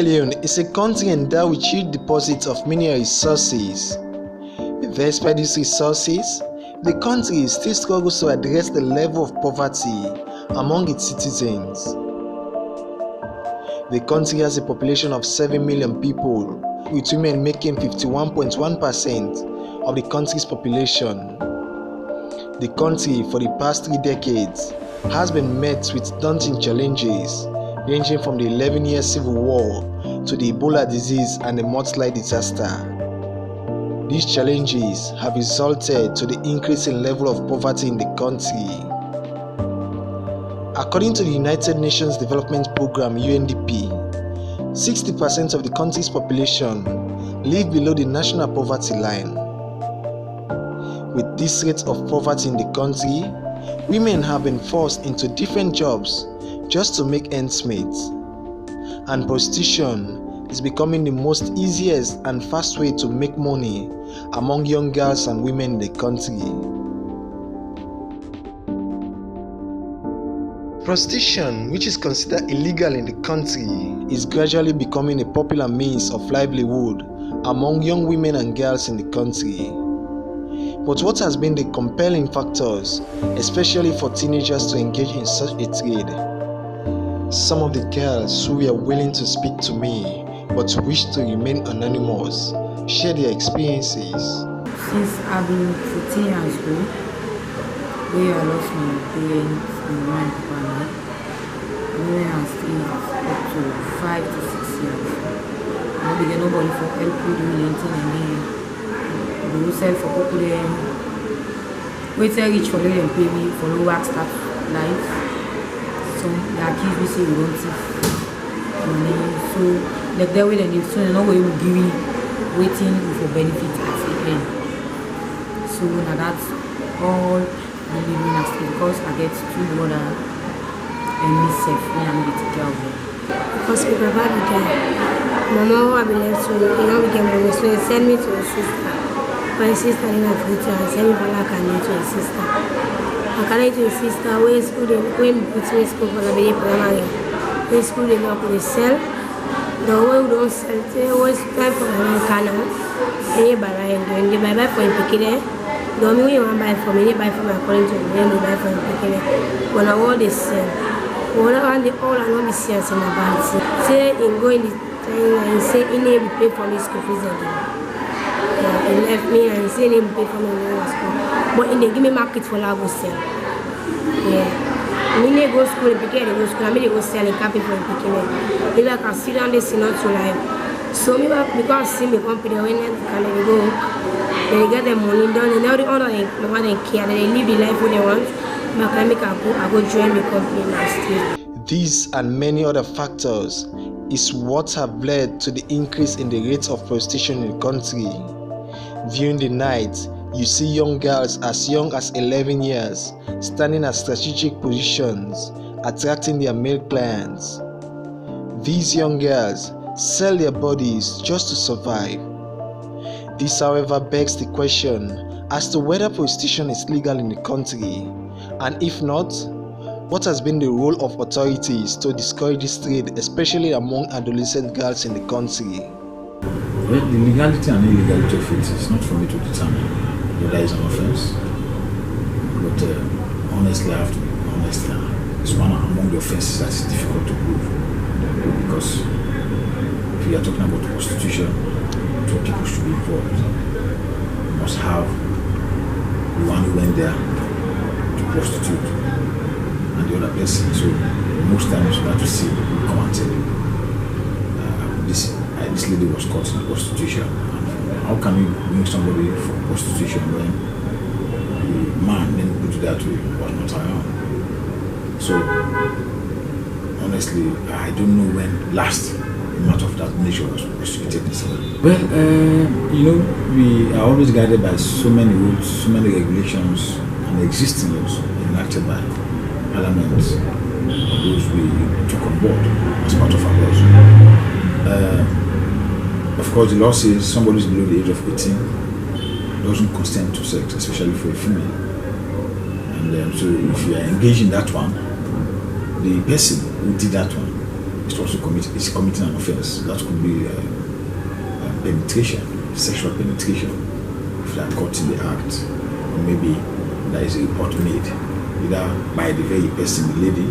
Leone is a country endowed with huge deposits of mineral resources. Despite these resources, the country still struggles to address the level of poverty among its citizens. The country has a population of 7 million people, with women making 51.1% of the country's population. The country, for the past 3 decades, has been met with daunting challenges, ranging from the 11-year civil war to the Ebola disease and the mudslide disaster. These challenges have resulted to the increasing level of poverty in the country. According to the United Nations Development Programme (UNDP), 60% of the country's population live below the national poverty line. With this rate of poverty in the country, women have been forced into different jobs just to make ends meet, and prostitution is becoming the most easiest and fast way to make money among young girls and women in the country. Prostitution, which is considered illegal in the country, is gradually becoming a popular means of livelihood among young women and girls in the country. But what has been the compelling factors, especially for teenagers to engage in such a trade? Some of the girls who were willing to speak to me but wish to remain anonymous share their experiences. Since I've been 14 years old, where I lost my parents and my father, when I stayed up to 5 to 6 years. I didn't get nobody for help me doing anything, and then they sell for people there. Wait till I reach for them and pay me for low work start life. So they accuse me say we don't see money. So like that way then so they're not going to give me waiting for benefit at the end. So now that's all the living as because I get 2 brothers and myself when I'm getting care of them. Because my papa be there. Mama will be left so we get money. So they send me to a sister. My sister in Africa and send me for like to a sister. I connect to a sister where school they when put me school for the baby primary. Where school they not put sell. The one who don't sell they always time for my canal. They buy and they buy for him picking. The only way you want buy for me, they buy for my college and then they buy for him picking. When I want they sell. When I want the all I want be sales in the bank. Say in going the time and say in able pay for me school fees again. He left me and say he pay for me school. But in they give me market for I go sell. Yeah. When they go school, they go school, I mean they go sell and copy for picking. They like I sit down, they see not to life. So me because see me company when they go, they get their money done and now the other they care, they live the life what they want. But I go join the company last year. These and many other factors is what have led to the increase in the rate of prostitution in the country. During the night, you see young girls as young as 11 years standing at strategic positions, attracting their male clients. These young girls sell their bodies just to survive. This, however, begs the question as to whether prostitution is legal in the country, and if not, what has been the role of authorities to discourage this trade, especially among adolescent girls in the country? Well, the legality and illegality of it is not for me to determine whether it's an offense. But honestly, I have to be honest. It's one among the offenses that is difficult to prove. Because if you are talking about prostitution, two people should be involved. You must have the one who went there to prostitute and the other person. So most times you have to see people come and tell you this lady was caught in prostitution. And how can you bring somebody for prostitution when the man then put that way was not around? So honestly, I don't know when last a matter of that nature was prostituted in somebody. Well, we are always guided by so many rules, so many regulations and existing laws enacted by Parliament, those we took on board as part of our laws. Of course, the law says somebody is below the age of 18 doesn't consent to sex, especially for a female. And so if you are engaged in that one, the person who did that one is committing an offense. That could be penetration, sexual penetration, if they are caught in the act, or maybe there is a report made, either by the very person, the lady,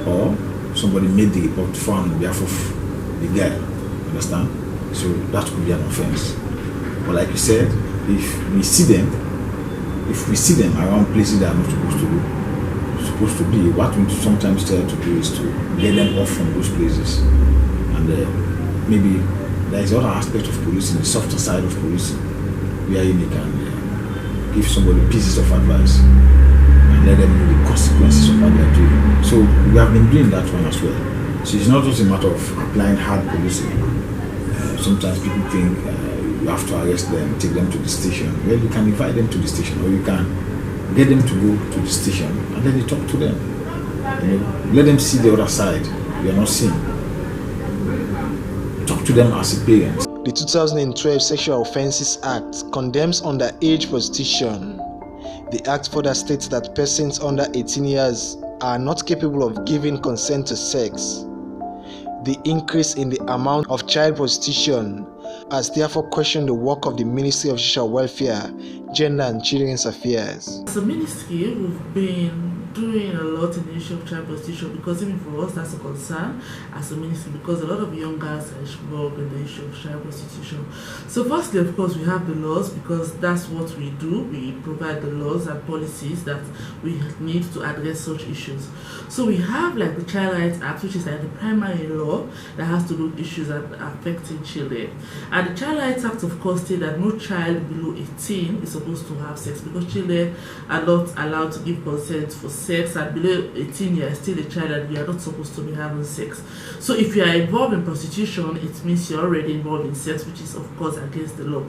or somebody made the report for on behalf of the guy. Understand? So that could be an offense. But like you said, if we see them around places that are not supposed to be, what we sometimes try to do is to get them off from those places. And maybe there is other aspect of policing, the softer side of policing, where you can give somebody pieces of advice and let them know the consequences of what they are doing. So we have been doing that one as well. So it's not just a matter of applying hard policing. Sometimes people think you have to arrest them, take them to the station. Well, you can invite them to the station, or you can get them to go to the station and then you talk to them. Let them see the other side you are not seeing. Talk to them as a parent. The 2012 Sexual Offences Act condemns underage prostitution. The act further states that persons under 18 years are not capable of giving consent to sex. The increase in the amount of child prostitution has therefore questioned the work of the Ministry of Social Welfare, Gender and Children's Affairs. As a ministry, we've been doing a lot in the issue of child prostitution, because even for us that's a concern as a ministry, because a lot of young girls are involved in the issue of child prostitution. So firstly, of course, we have the laws, because that's what we do. We provide the laws and policies that we need to address such issues. So we have like the Child Rights Act, which is like the primary law that has to do with issues that are affecting children. And the Child Rights Act, of course, states that no child below 18 is supposed to have sex, because children are not allowed to give consent for sex, and below 18 you are still a child and you are not supposed to be having sex. So if you are involved in prostitution, it means you're already involved in sex, which is of course against the law.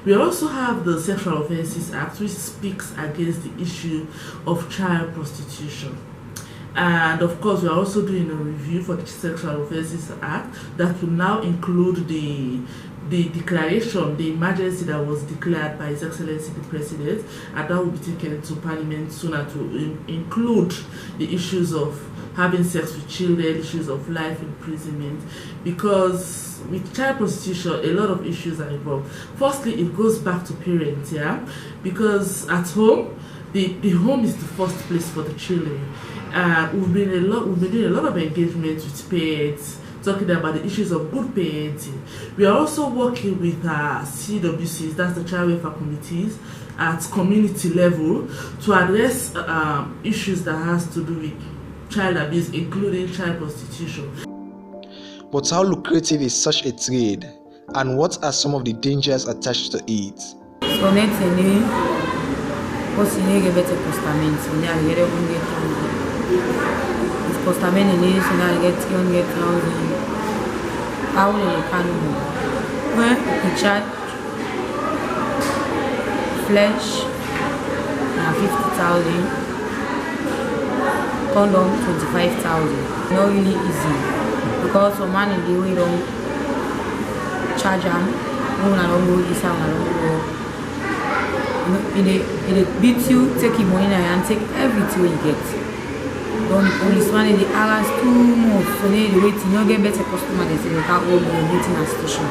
We also have the Sexual Offences Act, which speaks against the issue of child prostitution. And of course, we are also doing a review for the Sexual Offences Act that will now include the declaration, the emergency that was declared by His Excellency the President, and that will be taken to Parliament sooner to include the issues of having sex with children, issues of life imprisonment, because with child prostitution, a lot of issues are involved. Firstly, it goes back to parents, because at home, the home is the first place for the children. We've been doing a lot of engagement with parents, talking about the issues of good parenting. We are also working with CWCs, that's the child welfare committees, at community level to address issues that has to do with child abuse, including child prostitution. But how lucrative is such a trade, and what are some of the dangers attached to it? So next year, what's the name? Better postament. So now I get 100,000. If postament in this, so now I get 300,000. How will you can do? Well, the child, flesh, 50,000. Condom 25,000. Not really easy, because some man in the way don't charge them. No, I don't go this, I don't go. It beat you, take your money and take everything you get. Don't the policeman in the hours too much, so they wait, you don't get better customer, they say they can't hold you waiting at station.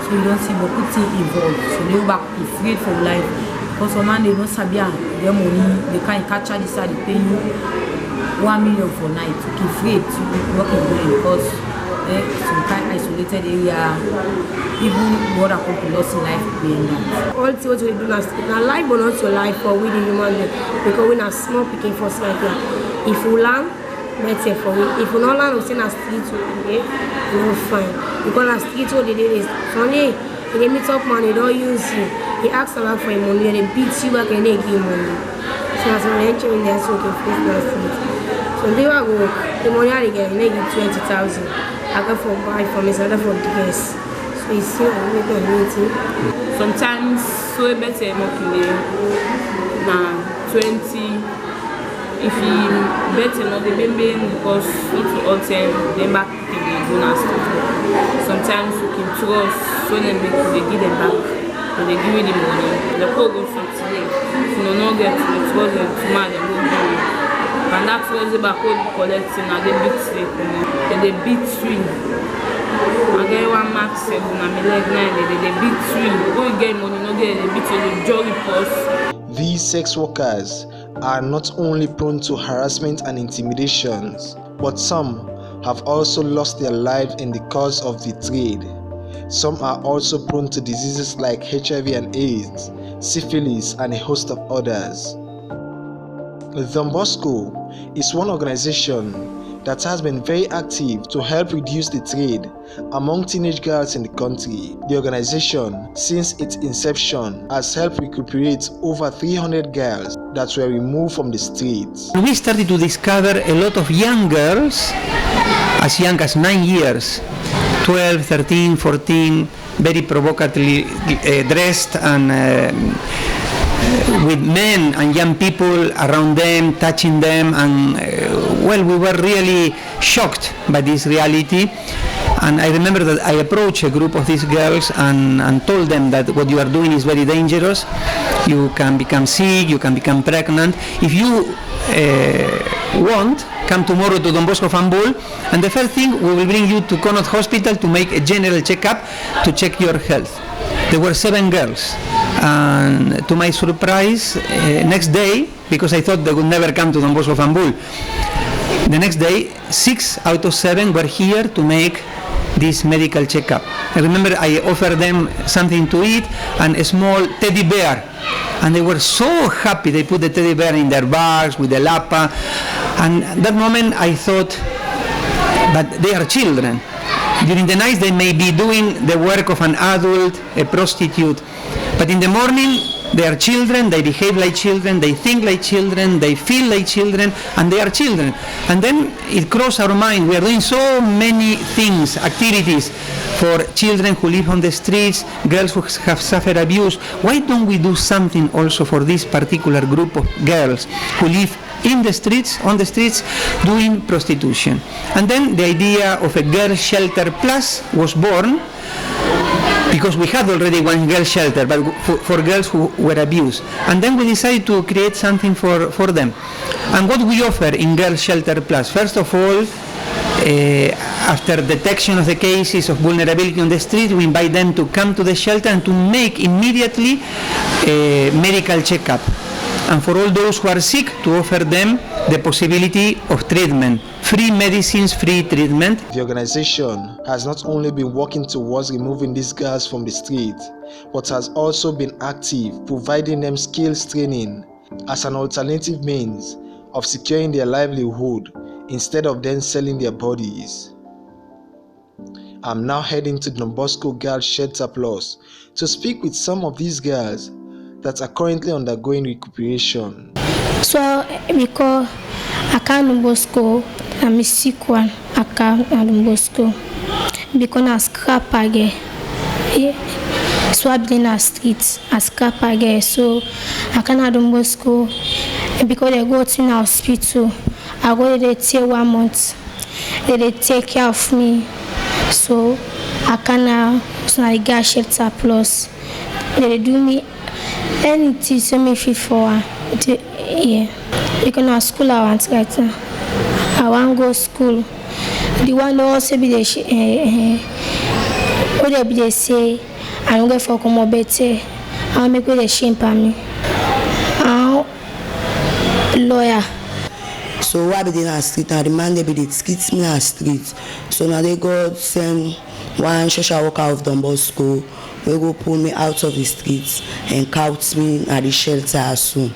So you don't see beaucoup things involved. So they go back be afraid for life. Because some man they don't sabi their money, they can't catch this side, they pay you 1 million for night. You keep afraid to work in the because some kind of isolated area, even what are called lost in life being that. All what we do now life but not your life for we the human being, because we are small picking for life here. If we learn, better for we. If we not learn, we say na street we no fine. Because na street what they do is Sunday they meet up man, they don't use you. They ask a lot for your money and they beat you back and they give you money. So as an entry in there so they face na street. So they will go the money I get, they give 20,000. I go for buy for me, so I go for gas. So you see I make a meeting. Sometimes so better working na 20. If you better not the baby, because not to all time they back the bonus. Sometimes you can trust so they make they give them back. they give you the money. The call goes from today. If you don't get it, it wasn't tomorrow, they go give you. And that's what the back collecting, and they beat sleep. And they beat three. I get one max 7, and my leg 9, they beat three. Go get money, no get they beat you, the jolly post. These sex workers are not only prone to harassment and intimidations, but some have also lost their lives in the course of the trade. Some are also prone to diseases like HIV and AIDS, syphilis, and a host of others. Don Bosco is one organization that has been very active to help reduce the trade among teenage girls in the country. The organization, since its inception, has helped recuperate over 300 girls that were removed from the streets. We started to discover a lot of young girls, as young as 9 years, 12, 13, 14, very provocatively dressed and with men and young people around them, touching them, and well, we were really shocked by this reality. And I remember that I approached a group of these girls and told them that what you are doing is very dangerous. You can become sick, you can become pregnant. If you want, come tomorrow to Don Bosco Fan Bull, and the first thing, we will bring you to Connaught Hospital to make a general checkup to check your health. There were 7 girls, and to my surprise, next day, because I thought they would never come to Don Bosco Fan Bull, the next day, 6 out of 7 were here to make this medical checkup. I remember I offered them something to eat and a small teddy bear, and they were so happy. They put the teddy bear in their bags with the lapa, and at that moment I thought, but they are children. During the night they may be doing the work of an adult, a prostitute, but in the morning they are children, they behave like children, they think like children, they feel like children, and they are children. And then it crossed our mind, we are doing so many things, activities for children who live on the streets, girls who have suffered abuse. Why don't we do something also for this particular group of girls who live in the streets, on the streets, doing prostitution? And then the idea of a girl shelter plus was born, because we had already one girl shelter, but for girls who were abused. And then we decided to create something for them. And what we offer in Girl Shelter Plus, first of all, after detection of the cases of vulnerability on the street, we invite them to come to the shelter and to make immediately a medical checkup. And for all those who are sick, to offer them the possibility of treatment, free medicines, free treatment. The organization has not only been working towards removing these girls from the street, but has also been active, providing them skills training as an alternative means of securing their livelihood instead of them selling their bodies. I'm now heading to Don Bosco Girls Shelter Plus to speak with some of these girls that are currently undergoing recuperation. So, because I can't Don Bosco, I'm a sick one. I can't Don Bosco because I scrap again. So I've been in the streets, I scrap again. So I can't Don Bosco because they go to the hospital. I go there till 1 month. They take care of me. So I can't. So I get Shelter Plus. They do me anything so me fit for yeah. Because now school I want right now. I want go school. The one that also be the what they be they say I don't get for come better. I make with the shame for me. Lawyer. So why be they in the street now? The man they be the skits me in the street. So now they go send one social worker of Don Bosco. We go pull me out of the streets and couch me at the shelter soon.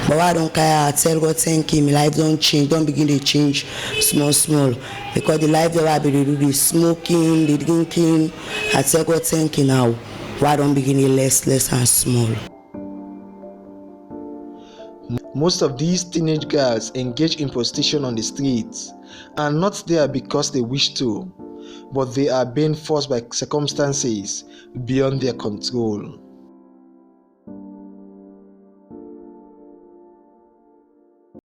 But I don't care. I tell God thank you. My life don't change. Don't begin to change small. Because the life that I be do the smoking, the drinking. I tell God thank you now. Why don't begin to less and small. Most of these teenage girls engage in prostitution on the streets are not there because they wish to, but they are being forced by circumstances beyond their control.